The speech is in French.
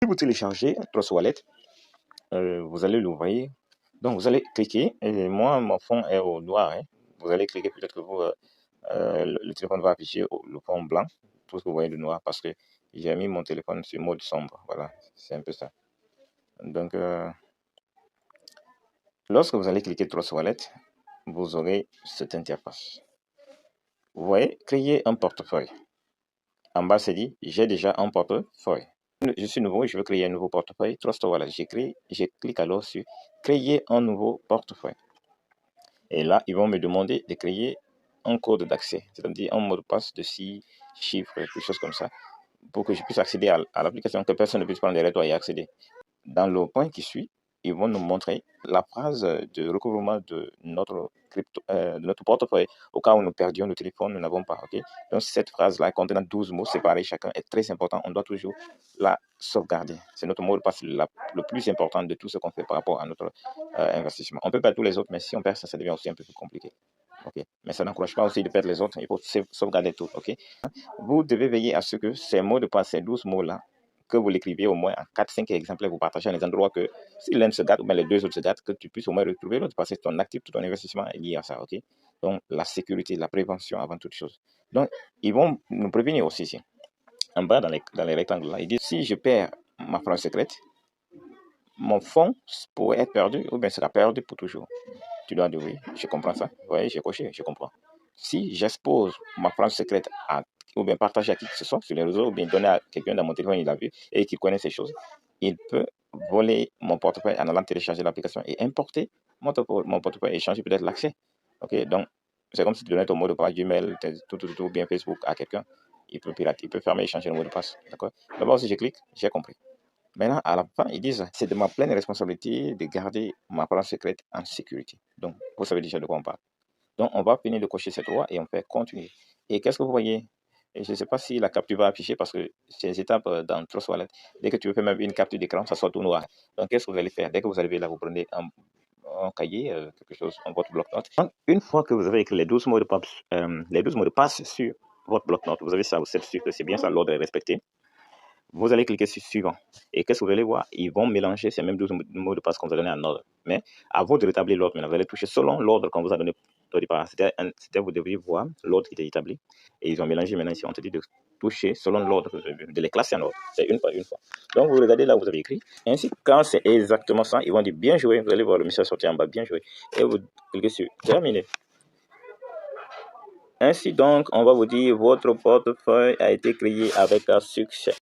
Si vous téléchargez Trust Wallet, vous allez l'ouvrir. Donc, vous allez cliquer. Et moi, mon fond est au noir. Hein. Vous allez cliquer, peut-être que vous, le téléphone va afficher le fond blanc. Tout ce que vous voyez de noir parce que j'ai mis mon téléphone sur mode sombre. Voilà, c'est un peu ça. Donc, lorsque vous allez cliquer Trust Wallet, vous aurez cette interface. Vous voyez, créer un portefeuille. En bas, c'est dit, j'ai déjà un portefeuille. Je suis nouveau et je veux créer un nouveau portefeuille. Trust Wallet, je clique alors sur créer un nouveau portefeuille. Et là, ils vont me demander de créer un code d'accès, c'est-à-dire un mot de passe de 6 chiffres, quelque chose comme ça, pour que je puisse accéder à l'application, que personne ne puisse prendre derrière toi et accéder. Dans le point qui suit, ils vont nous montrer la phrase de recouvrement de notre portefeuille. Au cas où nous perdions le téléphone, nous n'avons pas. Okay? Donc, cette phrase-là, contenant 12 mots séparés chacun, est très important. On doit toujours la sauvegarder. C'est notre mot de passe le plus important de tout ce qu'on fait par rapport à notre investissement. On peut perdre tous les autres, mais si on perd ça, ça devient aussi un peu plus compliqué. Okay? Mais ça n'encourage pas aussi de perdre les autres. Il faut sauvegarder tout. Okay? Vous devez veiller à ce que ces mots de passe, ces 12 mots-là, que vous l'écriviez au moins en 4-5 exemplaires, vous partagez dans les endroits que si l'un se gâte ou bien les deux autres se gâtent, que tu puisses au moins retrouver l'autre parce que ton actif, tout ton investissement est lié à ça. Okay? Donc, la sécurité, la prévention avant toute chose. Donc, ils vont nous prévenir aussi ici. En bas, dans les rectangles là, ils disent si je perds ma phrase secrète, mon fonds pourrait être perdu ou bien sera perdu pour toujours. Tu dois dire oui, je comprends ça. Vous voyez, j'ai coché, je comprends. Si j'expose ma phrase secrète ou bien partager à qui que ce soit sur les réseaux, ou bien donner à quelqu'un dans mon téléphone, il a vu et qui connaît ces choses, il peut voler mon portefeuille en allant télécharger l'application et importer mon portefeuille et changer peut-être l'accès. Ok, donc c'est comme si tu donnais ton mot de passe Gmail, tout, bien Facebook à quelqu'un. Il peut pirater, il peut fermer et changer le mot de passe. D'accord. D'abord, si je clique, j'ai compris. Maintenant, à la fin, ils disent c'est de ma pleine responsabilité de garder ma parole secrète en sécurité. Donc, vous savez déjà de quoi on parle. Donc, on va finir de cocher cette loi et on fait continuer. Et qu'est-ce que vous voyez? Et je ne sais pas si la capture va afficher parce que ces étapes dans Trust Wallet, dès que tu veux faire même une capture d'écran, ça sort tout noir. Donc, qu'est-ce que vous allez faire? Dès que vous arrivez là, vous prenez un cahier, quelque chose, votre bloc-notes. Une fois que vous avez écrit les 12 mots de passe sur votre bloc-notes, vous avez ça, vous êtes sûr que c'est bien ça, l'ordre est respecté. Vous allez cliquer sur suivant. Et qu'est-ce que vous allez voir? Ils vont mélanger ces mêmes 12 mots de passe qu'on vous a donné en ordre. Mais à vous de rétablir l'ordre. Maintenant, vous allez toucher selon l'ordre qu'on vous a donné au départ. C'était vous deviez voir l'ordre qui était établi. Et ils ont mélangé maintenant ici. On te dit de toucher selon l'ordre, de les classer en ordre. C'est une fois. Donc, vous regardez là où vous avez écrit. Ainsi, quand c'est exactement ça, ils vont dire bien joué. Vous allez voir le message sortir en bas, bien joué. Et vous cliquez sur terminer. Ainsi donc, on va vous dire votre portefeuille a été créé avec un succès.